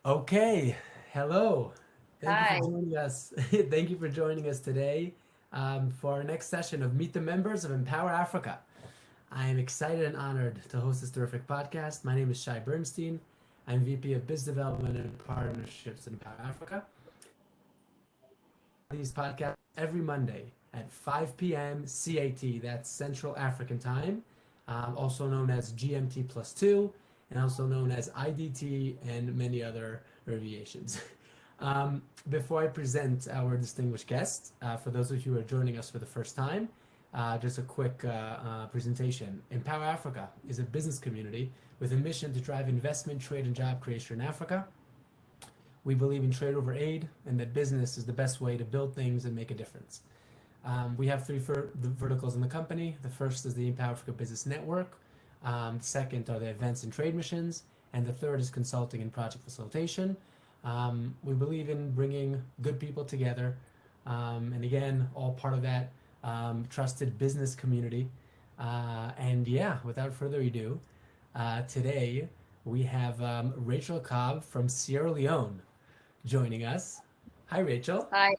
Okay, hello. Thank you for Hi. joining us. Thank you for joining us today for our next session of Meet the Members of Empower Africa. I am excited and honored to host this terrific podcast. My name is Shai Bernstein. I'm VP of Business Development and Partnerships in Empower Africa. These podcasts every Monday at 5 p.m. CAT, that's Central African Time, also known as GMT plus 2, and also known as IDT and many other abbreviations. Before I present our distinguished guest, for those of you who are joining us for the first time, just a quick presentation. Empower Africa is a business community with a mission to drive investment, trade, and job creation in Africa. We believe in trade over aid and that business is the best way to build things and make a difference. We have three verticals in the company. The first is the Empower Africa Business Network. The second are the events and trade missions. And the third is consulting and project facilitation. We believe in bringing good people together. And again, all part of that trusted business community. And yeah, without further ado, today we have Rachel Cobb from Sierra Leone joining us. Hi, Rachel. Hi.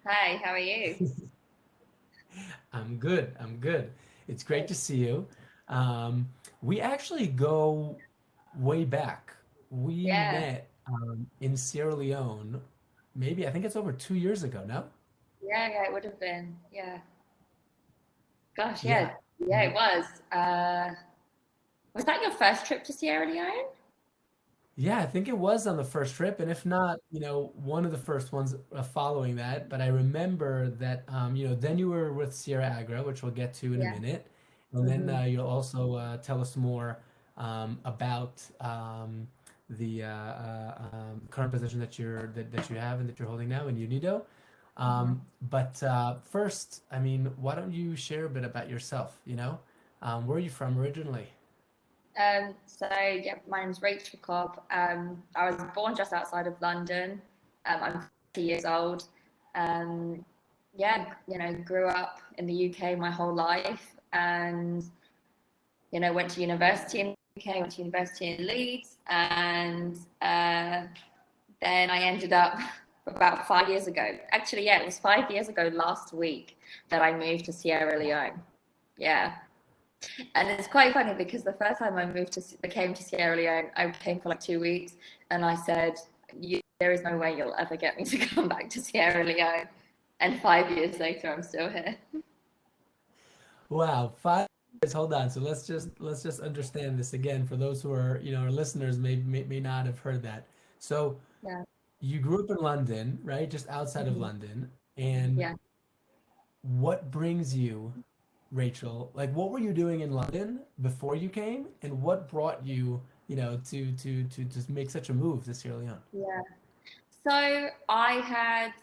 Hi, how are you? I'm good. I'm good. It's great Good. to see you. Um, we actually go way back. We Yeah, met in Sierra Leone, maybe I think it's over 2 years ago now. yeah, it would have been. Yeah. Gosh, Yeah. yeah, it was. Was that your first trip to Sierra Leone? Yeah, I think it was on the first trip, and if not, one of the first ones following that. But I remember that, then you were with Sierra Agra, which we'll get to in a Yeah. minute, and then Hmm. you'll also tell us more about the current position that you have and that you're holding now in UNIDO. Hmm. But first, I mean, why don't you share a bit about yourself? Where are you from originally? Yeah, my name's Rachel Cobb. I was born just outside of London. I'm 30 years old. Um, yeah, grew up in the UK my whole life, and went to university in the UK, went to university in Leeds, and then I ended up about 5 years ago. Actually, yeah, it was 5 years ago last week that I moved to Sierra Leone. Yeah, and it's quite funny because the first time I came to Sierra Leone, I came for like 2 weeks, and I said, "There is no way you'll ever get me to come back to Sierra Leone." And 5 years later, I'm still here. Wow, 5 years. Hold on. So let's just understand this again for those who are, our listeners may not have heard that. So Yeah. you grew up in London, right? Just outside of Mhm. London. And Yeah. what brings you, Rachel? Like what were you doing in London before you came? And what brought you, to make such a move to Sierra Leone? Yeah. So I had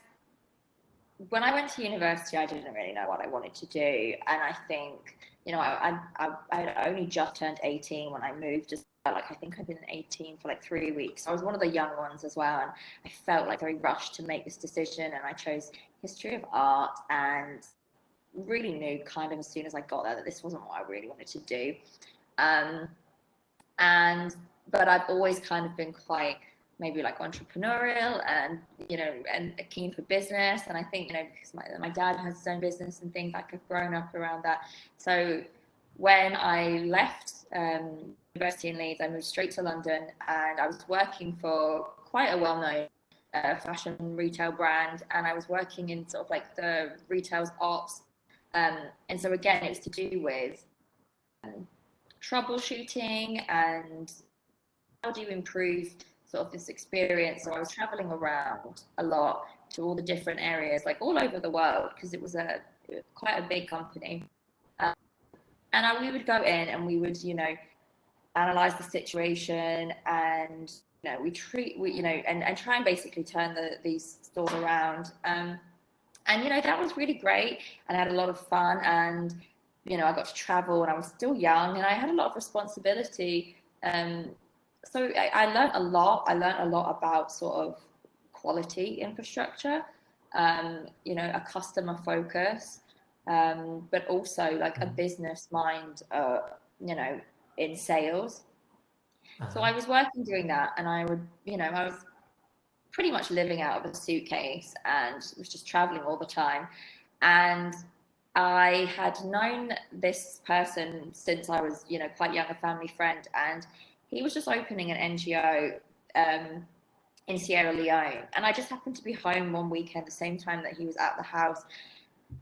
when I went to university, I didn't really know what I wanted to do, and I think I had only just turned 18 when I moved. Just like I think I've been 18 for like 3 weeks. So I was one of the young ones as well, and I felt like very rushed to make this decision, and I chose history of art, and really knew kind of as soon as I got there that this wasn't what I really wanted to do. Um, and but I've always kind of been quite maybe like entrepreneurial and and keen for business, and I think because my dad has his own business and things, like I've grown up around that. So when I left university in Leeds, I moved straight to London, and I was working for quite a well-known fashion retail brand, and I was working in sort of like the retail's ops, and so again it was to do with troubleshooting and how do you improve sort of this experience. So I was traveling around a lot to all the different areas, like all over the world, because it was a quite a big company. Um, we would go in and we would, analyze the situation, and and try and basically turn these stores around. And that was really great, and I had a lot of fun, and I got to travel, and I was still young, and I had a lot of responsibility. So I learned a lot. I learned a lot about sort of quality infrastructure, a customer focus, but also like a Mhm. business mind, you know, in sales. So Uh-huh. I was working doing that, and I would, I was pretty much living out of a suitcase and was just traveling all the time. And I had known this person since I was, quite young, a family friend, and he was just opening an NGO in Sierra Leone. And I just happened to be home one weekend, the same time that he was at the house.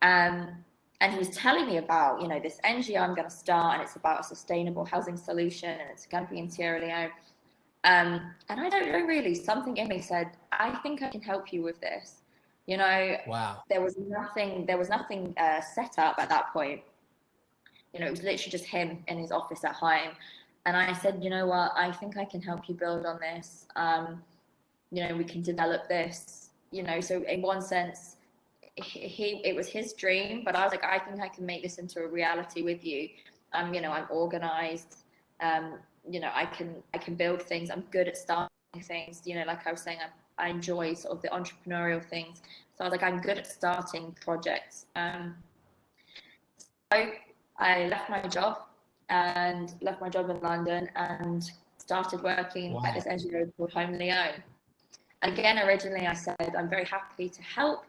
And he was telling me about, this NGO I'm going to start, and it's about a sustainable housing solution, and it's going to be in Sierra Leone. And I don't know, really, something in me said, I think I can help you with this. Wow. There was nothing set up at that point. It was literally just him in his office at home. And I said, you know what, I think I can help you build on this. We can develop this, so in one sense, it was his dream, but I was like, I think I can make this into a reality with you. I'm organized. I can build things. I'm good at starting things. Like I was saying, I enjoy sort of the entrepreneurial things. So I was like, I'm good at starting projects. So I left my job in London and started working at this NGO called Home Leone. And again, originally I said, I'm very happy to help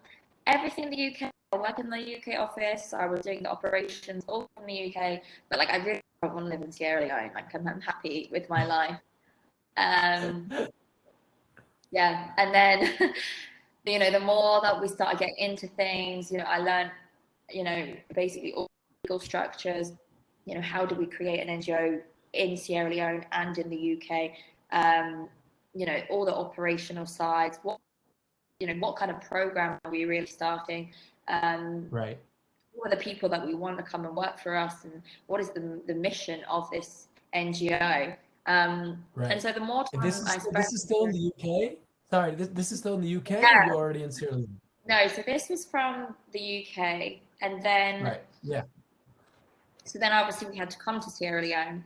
everything in the UK. I work in the UK office. I was doing the operations all from the UK, but I really don't want to live in Sierra Leone. I'm happy with my life. Yeah, and then the more that we started getting into things, I learned, basically all legal structures. How do we create an NGO in Sierra Leone and in the UK? All the operational sides. What kind of program are we really starting? Right. Who are the people that we want to come and work for us, and what is the mission of this NGO? Right. And so the more time this is still in the UK? Sorry, this is still in the UK, or Yeah. you're already in Sierra Leone? No, so this was from the UK, and then Right. Yeah. so then obviously we had to come to Sierra Leone,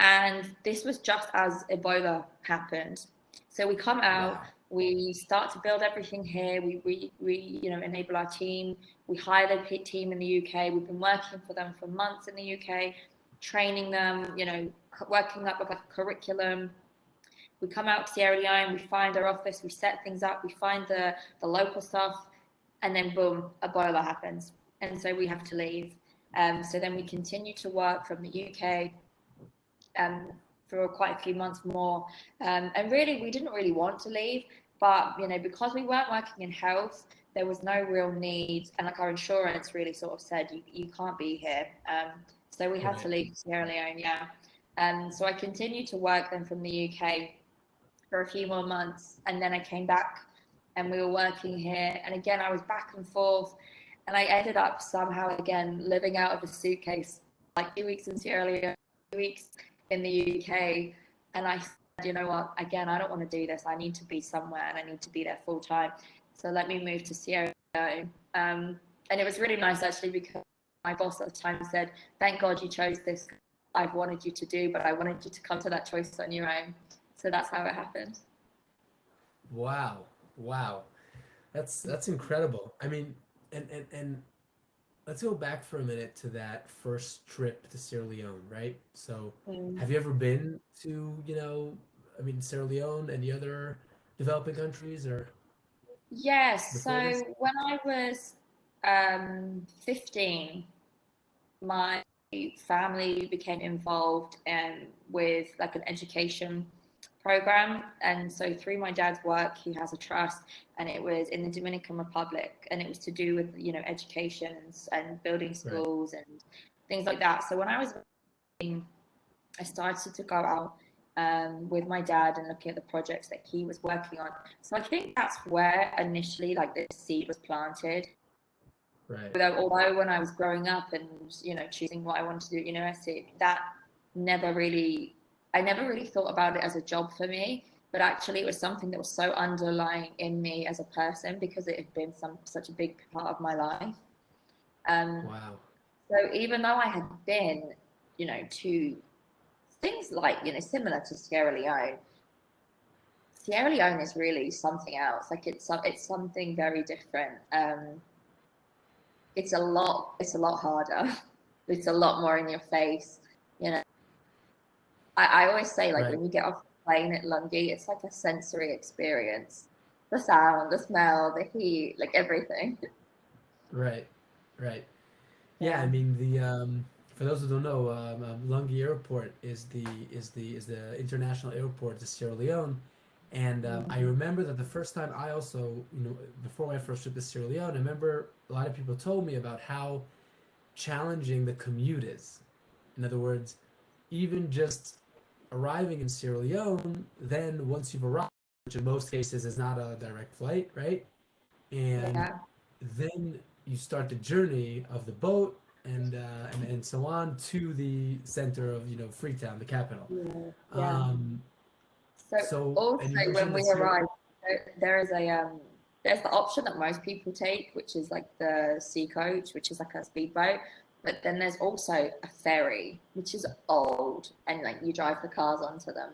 and this was just as Ebola happened. So we come out. Wow. We start to build everything here. We enable our team. We hire the team in the UK. We've been working for them for months in the UK, training them, working up with a curriculum. We come out to Sierra Leone, we find our office, we set things up, we find the local stuff, and then boom, Ebola happens. And so we have to leave. So then we continue to work from the UK for quite a few months more. And really, we didn't really want to leave. But, because we weren't working in health, there was no real need. And our insurance really sort of said, you can't be here. So we had to leave Sierra Leone, yeah. So I continued to work then from the UK for a few more months. And then I came back and we were working here. And again, I was back and forth. And I ended up somehow, again, living out of a suitcase, 2 weeks in Sierra Leone, 2 weeks in the UK. And I you know what, again, I don't want to do this. I need to be somewhere and I need to be there full time. So let me move to Sierra Leone. And it was really nice, actually, because my boss at the time said, thank God you chose this. I've wanted you to do, but I wanted you to come to that choice on your own. So that's how it happened. Wow. That's incredible. I mean, and let's go back for a minute to that first trip to Sierra Leone, right? So have you ever been to, Sierra Leone, any other developing countries or? Yes. So this? when I was 15, my family became involved with an education program. And so through my dad's work, he has a trust, and it was in the Dominican Republic, and it was to do with, education and building schools and things like that. So when I was, I started to go out with my dad and looking at the projects that he was working on. So I think that's where initially the seed was planted. Right. Although when I was growing up and, choosing what I wanted to do at university, I never really thought about it as a job for me, but actually it was something that was so underlying in me as a person because it had been such a big part of my life. Wow. So even though I had been, to things similar to Sierra Leone is really something else. It's something very different. It's a lot harder. It's a lot more in your face. I always say when you get off the plane at Lungi, it's like a sensory experience. the sound, the smell, the heat, like everything. Right, right. Yeah, I Yeah. mean the for those who don't know, Lungi Airport is the international airport to Sierra Leone, and I Mm. remember that the first time I also, before my first trip to Sierra Leone, I remember a lot of people told me about how challenging the commute is. In other words, even just arriving in Sierra Leone, then once you've arrived, which in most cases is not a direct flight, right? And Yeah. then you start the journey of the boat and so on to the center of Freetown, the capital. Yeah. Yeah. Um, So so also and you when mentioned we this here, arrived, there is a there's the option that most people take, which is like the sea coach, which is like a speedboat. But then there's also a ferry, which is old, and like you drive the cars onto them.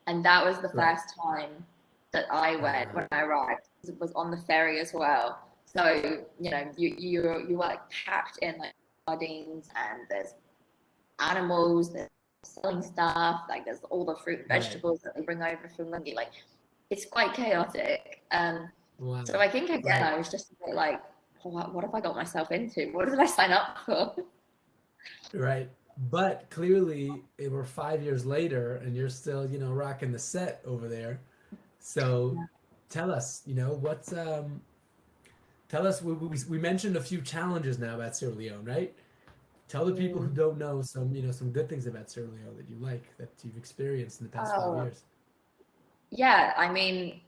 And that was the right? first time that I went Uh, when I arrived. It was on the ferry as well. So you were like packed in like sardines, and there's animals, there's selling stuff, like there's all the fruit and right. vegetables that they bring over from Lungi. Like it's quite chaotic. Wow. So I think again, Right. I was just a bit like, what have I got myself into? What did I sign up for? Right. But clearly, it were 5 years later, and you're still, rocking the set over there. So, Yeah. tell us, tell us. We mentioned a few challenges now about Sierra Leone, right? Tell the people who Mm. don't know some good things about Sierra Leone that you like, that you've experienced in the past five Oh, years. yeah. I mean,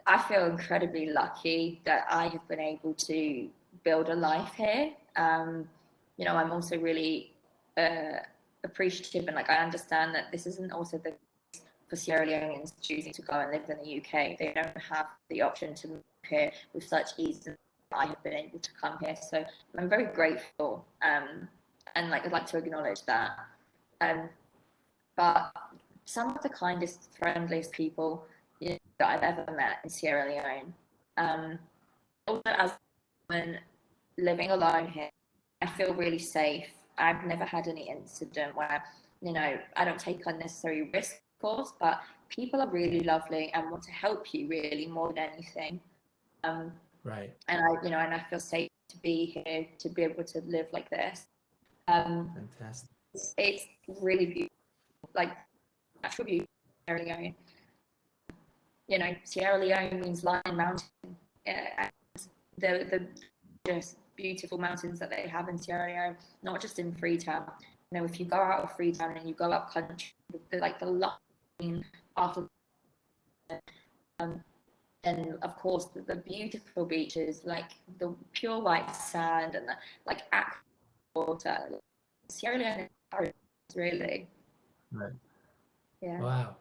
I feel incredibly lucky that I have been able to build a life here. I'm also really uh, appreciative, and like I understand that this isn't also the for Sierra Leoneans choosing to go and live in the UK. They don't have the option to move here with such ease. And I have been able to come here, so I'm very grateful. And like I'd like to acknowledge that. Um, but some of the kindest, friendliest people that I've ever met in Sierra Leone. Um, Also, as when living alone here, I feel really safe. I've never had any incident where, I don't take unnecessary risks, of course, but people are really lovely and want to help you really more than anything. Um, Right. and I feel safe to be here, to be able to live like this. Um, Fantastic. it's really beautiful, like natural beauty. Sierra Leone. Sierra Leone means Lion Mountain. And the just beautiful mountains that they have in Sierra Leone, not just in Freetown. If you go out of Freetown and you go up country, like the line after, um, and of course the beautiful beaches, like the pure white sand and the like aqua water. Sierra Leone is really, Right. yeah. Wow.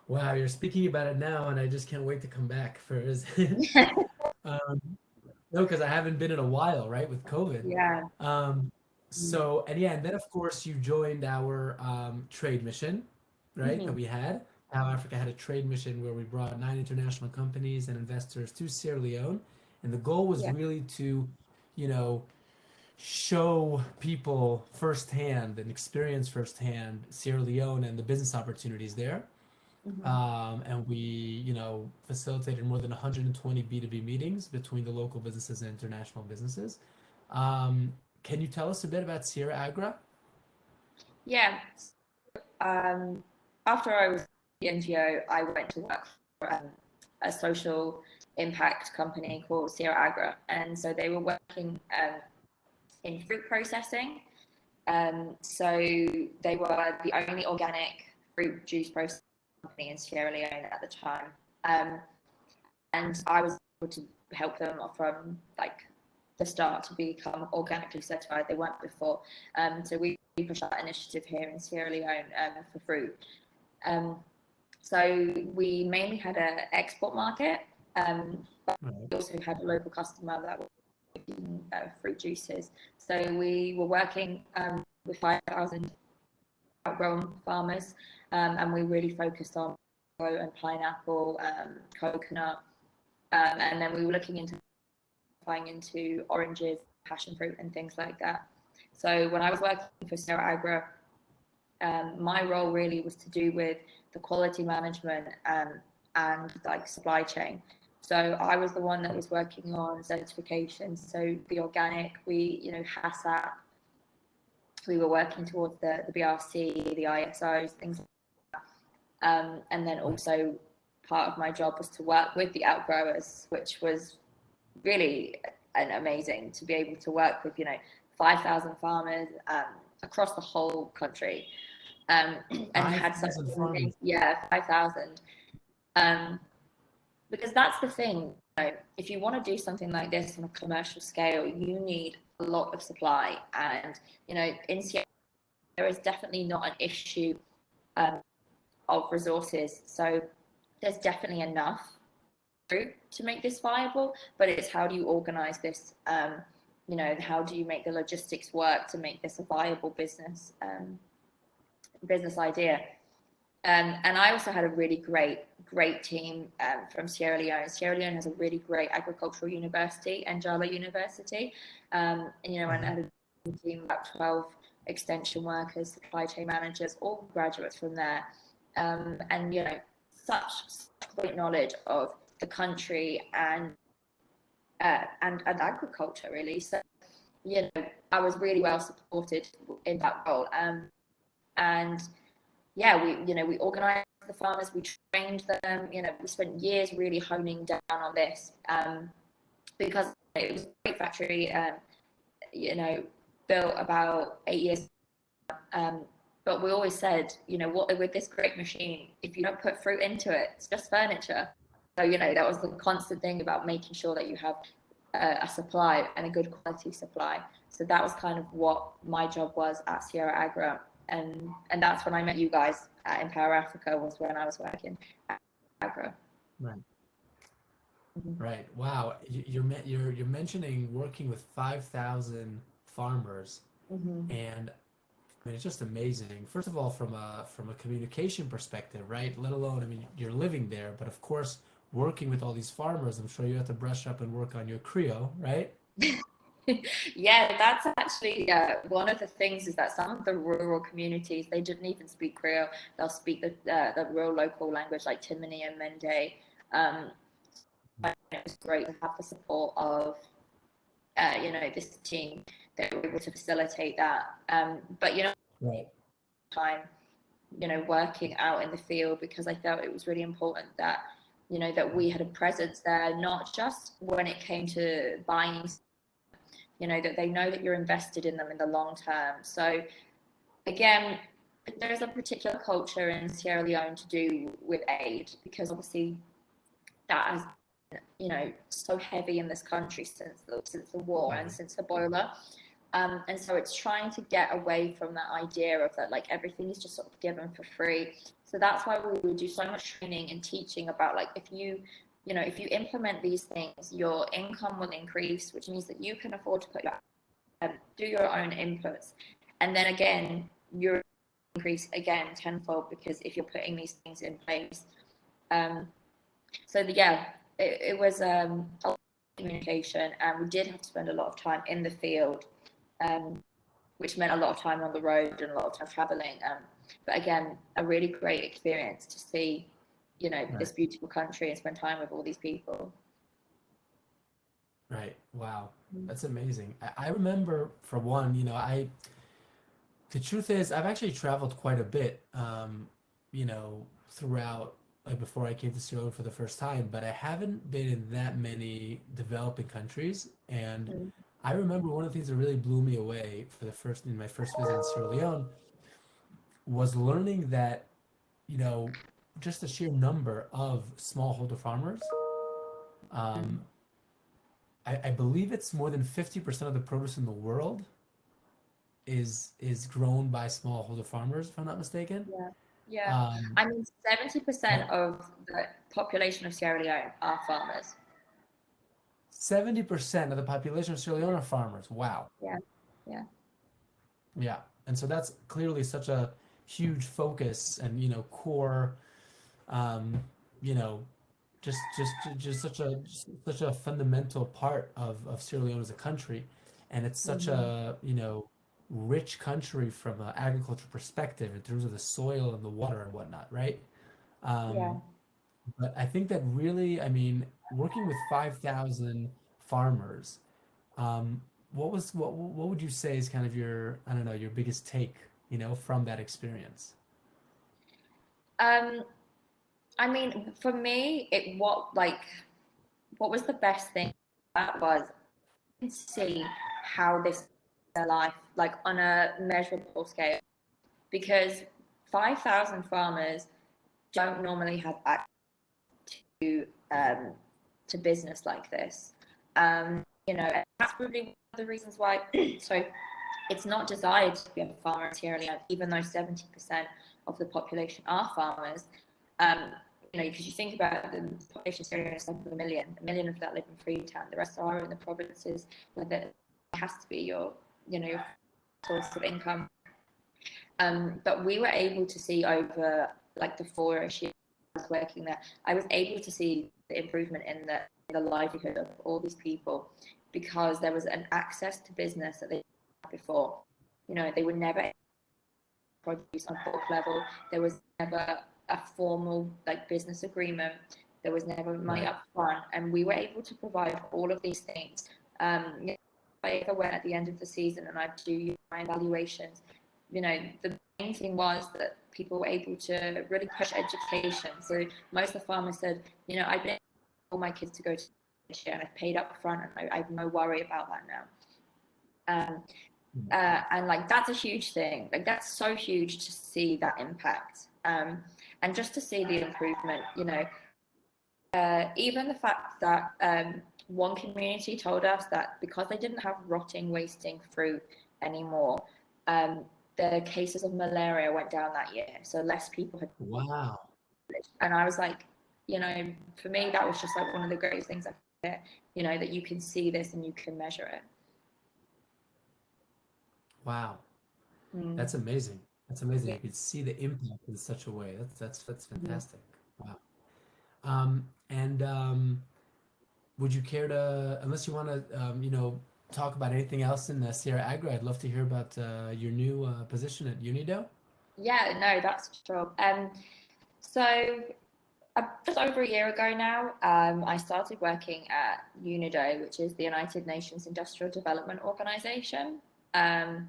Wow. You're speaking about it now, and I just can't wait to come back for his. um, no, because I haven't been in a while, right, with COVID. Yeah. Um, so, and yeah, and then of course you joined our trade mission, right, that Mm-hmm. we had. How Africa had a trade mission where we brought 9 international companies and investors to Sierra Leone, and the goal was Yeah. really to, you know, show people firsthand and experience firsthand Sierra Leone and the business opportunities there. Mm-hmm. And we, facilitated more than 120 B2B meetings between the local businesses and international businesses. Um, can you tell us a bit about Sierra Agra? Yeah. um, After I was the NGO, I went to work for a social impact company called Sierra Agra, and so they were working in fruit processing. So they were the only organic fruit juice processing company in Sierra Leone at the time, and I was able to help them from like the start to become organically certified. They weren't before, so we pushed that initiative here in Sierra Leone for fruit. Um, so we mainly had an export market, but Right. we also had a local customer that was making fruit juices. So we were working with 5,000 outgrown farmers, and we really focused on mango and pineapple, coconut, and then we were looking into buying into oranges, passion fruit, and things like that. So when I was working for Sierra Agra, my role really was to do with the quality management and like supply chain. So I was the one that was working on certification. So the organic, we, HACCP, we were working towards the BRC, the ISOs, things like that. And then also part of my job was to work with the outgrowers, which was really amazing to be able to work with, 5,000 farmers across the whole country. And had such 5,000 farmers. 5,000. Because that's the thing, if you want to do something like this on a commercial scale, you need a lot of supply. And, in Sierra, there is definitely not an issue of resources. So there's definitely enough fruit to make this viable, but it's how do you organize this? How do you make the logistics work to make this a viable business idea? And I also had a really great team from Sierra Leone. Sierra Leone has a really great agricultural university, Njala University, and I had a team of about 12 extension workers, supply chain managers, all graduates from there, and such great knowledge of the country and agriculture, really. So I was really well supported in that role, and yeah, we organized the farmers, we trained them, we spent years really honing down on this, because it was a great factory, built about 8 years ago. But we always said, what with this great machine, if you don't put fruit into it, it's just furniture. So, that was the constant thing about making sure that you have a supply and a good quality supply. So that was kind of what my job was at Sierra Agra. And that's when I met you guys at Empower Africa, was when I was working at Agra. Right. Right. Wow. You're mentioning working with 5,000 farmers, and I mean, it's just amazing. First of all, from a communication perspective, right? Let alone, I mean, you're living there, but of course, working with all these farmers, I'm sure you have to brush up and work on your Creole, right? Yeah, that's actually one of the things, is that some of the rural communities, they didn't even speak Creole. They'll speak the real local language like Timini and Mende. It was great to have the support of this team that were able to facilitate that. But Right. time working out in the field, because I felt it was really important that that we had a presence there, not just when it came to buying, that they know that you're invested in them in the long term. So again, there's a particular culture in Sierra Leone to do with aid, because obviously that has so heavy in this country since the war and since Ebola. And so it's trying to get away from that idea of that, like, everything is just sort of given for free. So that's why we would do so much training and teaching about, like, if you implement these things, your income will increase, which means that you can afford to do your own inputs. And then again, your increase again tenfold, because if you're putting these things in place. So it was a lot of communication, and we did have to spend a lot of time in the field, which meant a lot of time on the road and a lot of time traveling. But again, a really great experience to see, this beautiful country and spend time with all these people. Right. Wow. That's amazing. I remember, for one, the truth is, I've actually traveled quite a bit, throughout, like, before I came to Sierra Leone for the first time, but I haven't been in that many developing countries. And I remember one of the things that really blew me away in my first visit in Sierra Leone was learning that, just the sheer number of smallholder farmers. I believe it's more than 50% of the produce in the world is grown by smallholder farmers, if I'm not mistaken. Yeah. I mean, 70% of the population of Sierra Leone are farmers. 70% of the population of Sierra Leone are farmers. Wow. Yeah. Yeah. And so that's clearly such a huge focus and, core, you know, just such a fundamental part of Sierra Leone as a country. And it's such a, rich country from an agriculture perspective in terms of the soil and the water and whatnot, right? Yeah. But I think that really, I mean, working with 5,000 farmers, um, what would you say is kind of your, I don't know, your biggest take, from that experience? Um, I mean, for me, what was the best thing that was to see how this their life like on a measurable scale because 5,000 farmers don't normally have access to business like this. And that's probably one of the reasons why. So it's not desired to be a farmer in Sierra Leone, even though 70% of the population are farmers. Um, because you think about the population of Sierra Leone is 7 million. A million of that live in Freetown. The rest are in the provinces where there has to be your source of income. But we were able to see over like the 4-ish years I was working there, I was able to see the improvement in the livelihood of all these people because there was an access to business that they didn't have before. They would never produce on bulk level. There was never a formal like business agreement. There was never money Right. up front, and we were able to provide all of these things. I ever went at the end of the season and I do my evaluations, the main thing was that people were able to really push education. So most of the farmers said, I've been able for my kids to go to this year and I've paid up front and I have no worry about that now. Um, and like that's a huge thing. Like that's so huge to see that impact, and just to see the improvement. Even the fact that one community told us that because they didn't have rotting, wasting fruit anymore, the cases of malaria went down that year. So less people had. Wow. And I was like, for me, that was just like one of the greatest things I get, that you can see this and you can measure it. Wow. Mm. That's amazing. That's amazing. Yeah. You could see the impact in such a way. That's Mhm. fantastic. Wow. And would you care to, unless you want to, talk about anything else in Sierra Agra, I'd love to hear about your new position at UNIDO. Yeah, no, that's true. So just over a year ago now, I started working at UNIDO, which is the United Nations Industrial Development Organization. Um,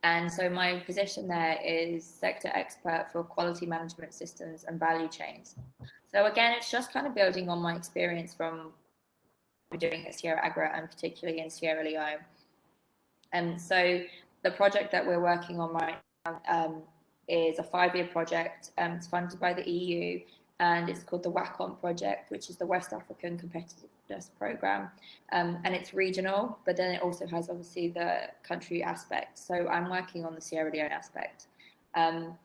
and so my position there is sector expert for quality management systems and value chains. So again, it's just kind of building on my experience from doing at Sierra Agra and particularly in Sierra Leone. And so the project that we're working on right now is a 5-year project. It's funded by the EU and it's called the WACOM project, which is the West African Competitiveness Programme. And it's regional, but then it also has obviously the country aspect. So I'm working on the Sierra Leone aspect. And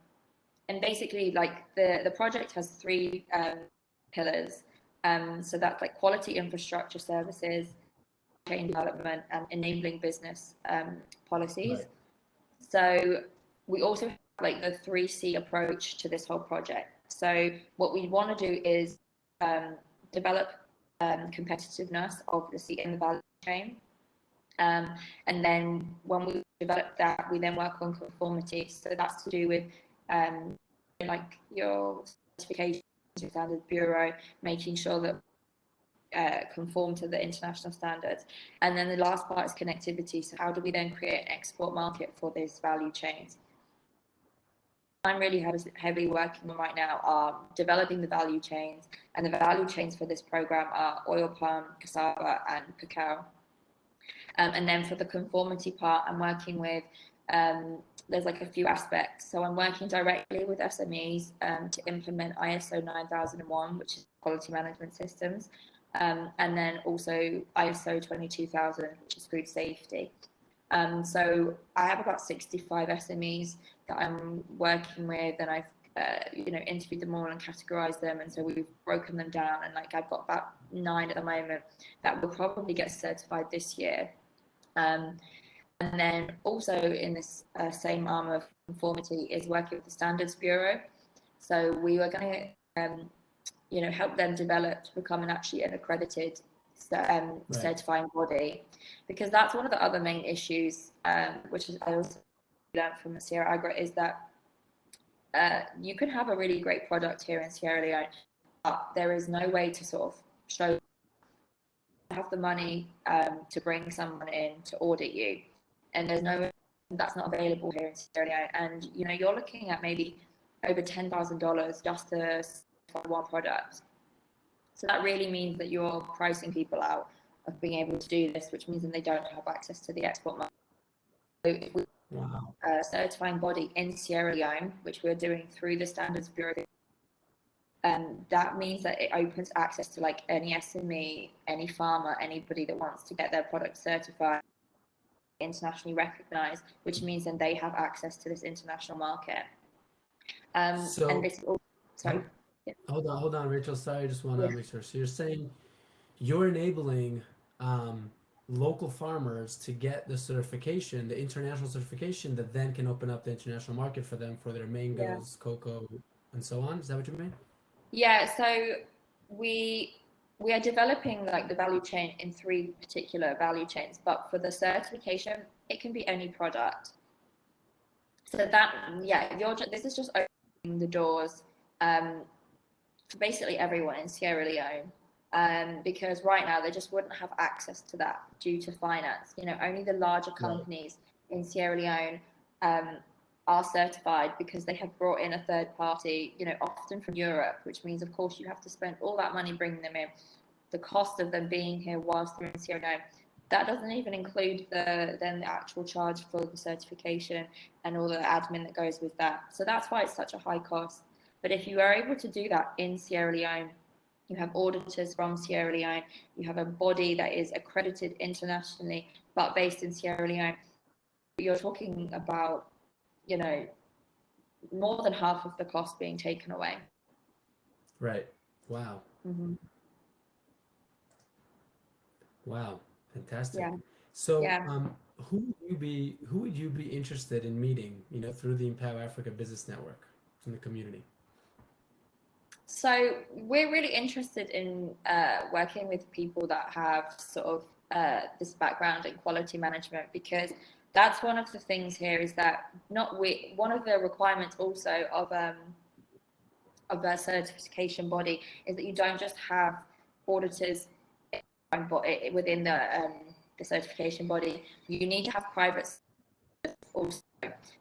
basically, like the project has 3 pillars. So that's like quality infrastructure services, chain development, and enabling business policies. Right. So we also have like the 3C approach to this whole project. So what we want to do is develop competitiveness, obviously in the value chain. And then when we develop that, we then work on conformity. So that's to do with like your certification standards bureau, making sure that conform to the international standards. And then the last part is connectivity. So how do we then create an export market for these value chains? I'm really heavily working on right now are developing the value chains, and the value chains for this program are oil palm, cassava, and cacao. And then for the conformity part, I'm working with there's like a few aspects. So I'm working directly with SMEs to implement ISO 9001, which is quality management systems, and then also ISO 22000, which is food safety. So I have about 65 SMEs that I'm working with, and I've interviewed them all and categorized them, and so we've broken them down, and like I've got about 9 at the moment that will probably get certified this year. And then also in this same arm of conformity is working with the Standards Bureau. So we were going to help them develop to become an accredited Right. certifying body, because that's one of the other main issues, which I also learned from Sierra Agra, is that you can have a really great product here in Sierra Leone, but there is no way to sort of show have the money to bring someone in to audit you, and there's no that's not available here in Sierra Leone. And you're looking at maybe over $10,000 just to for one product. So that really means that you're pricing people out of being able to do this, which means that they don't have access to the export market. So if we Wow. certifying body in Sierra Leone, which we're doing through the Standards Bureau, that means that it opens access to like any SME, any farmer, anybody that wants to get their product certified, internationally recognized, which means then they have access to this international market. And So this also, sorry. hold on, Rachel. Sorry, I just want Yeah. to make sure. So you're saying you're enabling local farmers to get the certification, the international certification that then can open up the international market for them for their mangoes, cocoa, and so on. Is that what you mean? Yeah, so we we are developing like the value chain in three particular value chains, but for the certification, it can be any product. So that yeah, this is just opening the doors for basically everyone in Sierra Leone. Because right now they just wouldn't have access to that due to finance. Only the larger Right. companies in Sierra Leone are certified because they have brought in a third party, often from Europe, which means, of course, you have to spend all that money bringing them in. The cost of them being here whilst they're in Sierra Leone, that doesn't even include the actual charge for the certification and all the admin that goes with that. So that's why it's such a high cost. But if you are able to do that in Sierra Leone, you have auditors from Sierra Leone, you have a body that is accredited internationally, but based in Sierra Leone, you're talking about, more than half of the cost being taken away. Right. Wow. Mm-hmm. Wow. Fantastic. Yeah, So, yeah. who would you be interested in meeting, through the Empower Africa Business Network in the community? So we're really interested in working with people that have sort of this background in quality management, because that's one of the things here is that one of the requirements also of a certification body is that you don't just have auditors within the certification body. You need to have private also.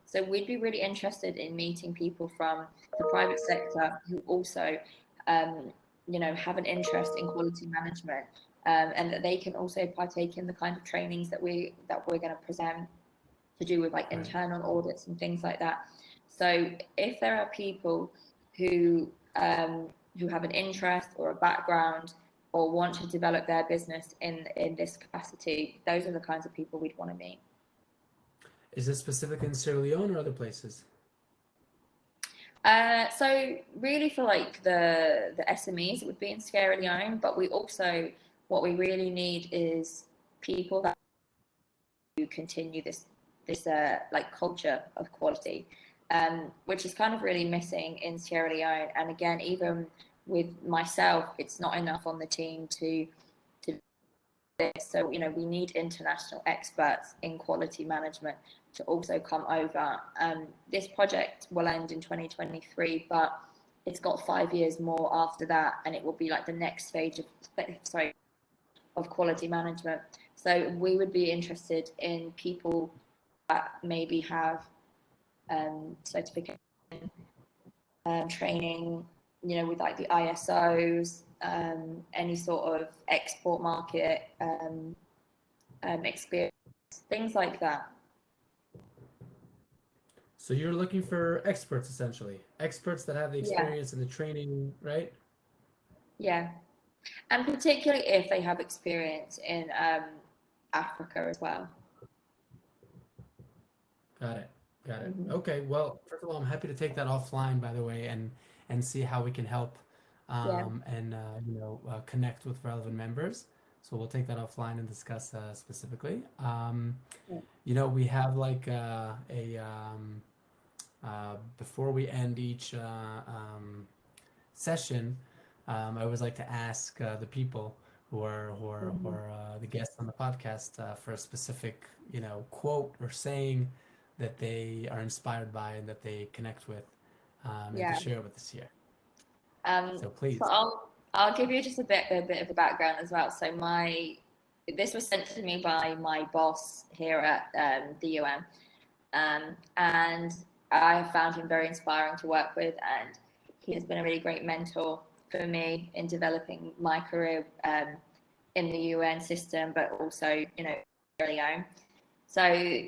So we'd be really interested in meeting people from the private sector who also, have an interest in quality management, and that they can also partake in the kind of trainings that we're going to present to do with like Right. internal audits and things like that. So if there are people who have an interest or a background or want to develop their business in this capacity, those are the kinds of people we'd want to meet. Is this specific in Sierra Leone or other places? So really for like the SMEs, it would be in Sierra Leone, but what we really need is people that continue this like culture of quality, which is kind of really missing in Sierra Leone. And again, even with myself, it's not enough on the team to this. So we need international experts in quality management to also come over. This project will end in 2023, but it's got 5 years more after that, and it will be like the next stage of quality management. So we would be interested in people that maybe have certification, training, with like the ISOs, any sort of export market experience, things like that. So you're looking for experts, essentially, experts that have the Yeah, experience and the training, right? yeah. And particularly if they have experience in Africa as well. Got it. Got it. Hmm. Okay. Well, first of all, I'm happy to take that offline, by the way, and see how we can help, Yeah, and connect with relevant members. So we'll take that offline and discuss specifically. yeah, We have like before we end each session, I always like to ask the people who hmm, are the guests on the podcast for a specific quote or saying that they are inspired by and that they connect with, and to yeah. share with us here. So So please. I'll give you just a bit of a background as well. So this was sent to me by my boss here at the UN, and I found him very inspiring to work with, and he has been a really great mentor for me in developing my career in the UN system, but also, Sierra Leone. So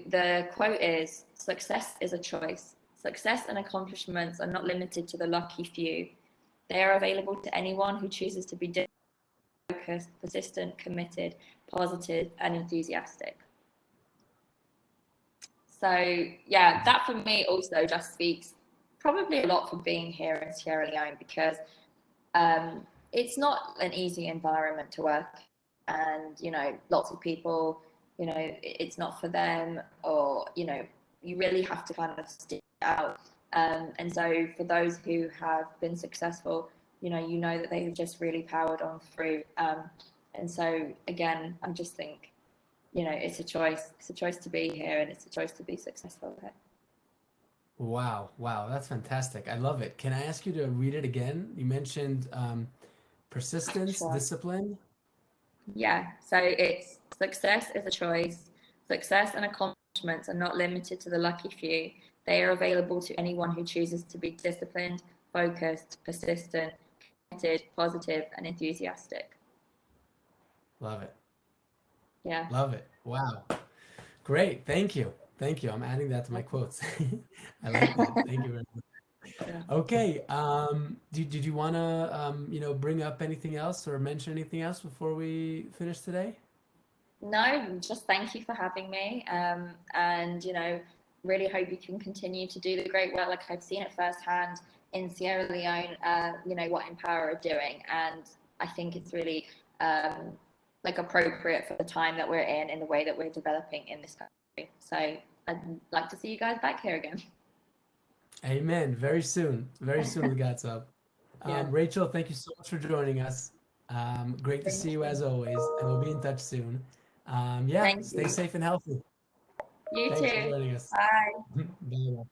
the quote is, "Success is a choice. Success and accomplishments are not limited to the lucky few. They are available to anyone who chooses to be focused, persistent, committed, positive, and enthusiastic." So yeah, that for me also just speaks probably a lot for being here in Sierra Leone, because it's not an easy environment to work, and lots of people, it's not for them, or you really have to kind of stick out. And so for those who have been successful, that they have just really powered on through. And so again, I just think, it's a choice. It's a choice to be here, and it's a choice to be successful here. Wow, wow, that's fantastic. I love it. Can I ask you to read it again? You mentioned persistence, Sure. discipline. Yeah. So it's, success is a choice. Success and accomplishments are not limited to the lucky few. They are available to anyone who chooses to be disciplined, focused, persistent, committed, positive, and enthusiastic. Love it. Yeah. Love it. Wow. Great. Thank you. Thank you. I'm adding that to my quotes. I like that. Thank you very much. Yeah. Okay. Did you want to, bring up anything else or mention anything else before we finish today? No, just thank you for having me. And, really hope you can continue to do the great work. Like, I've seen it firsthand in Sierra Leone, what Empower are doing. And I think it's really like appropriate for the time that we're in the way that we're developing in this country. So I'd like to see you guys back here again. Amen. Very soon. Very soon with God's help. Yeah. Rachel, thank you so much for joining us. Great to Thank see you you. as always, and we'll be in touch soon. Yeah, Thank stay you. safe and healthy. You Thanks for too. joining us. Bye. Bye.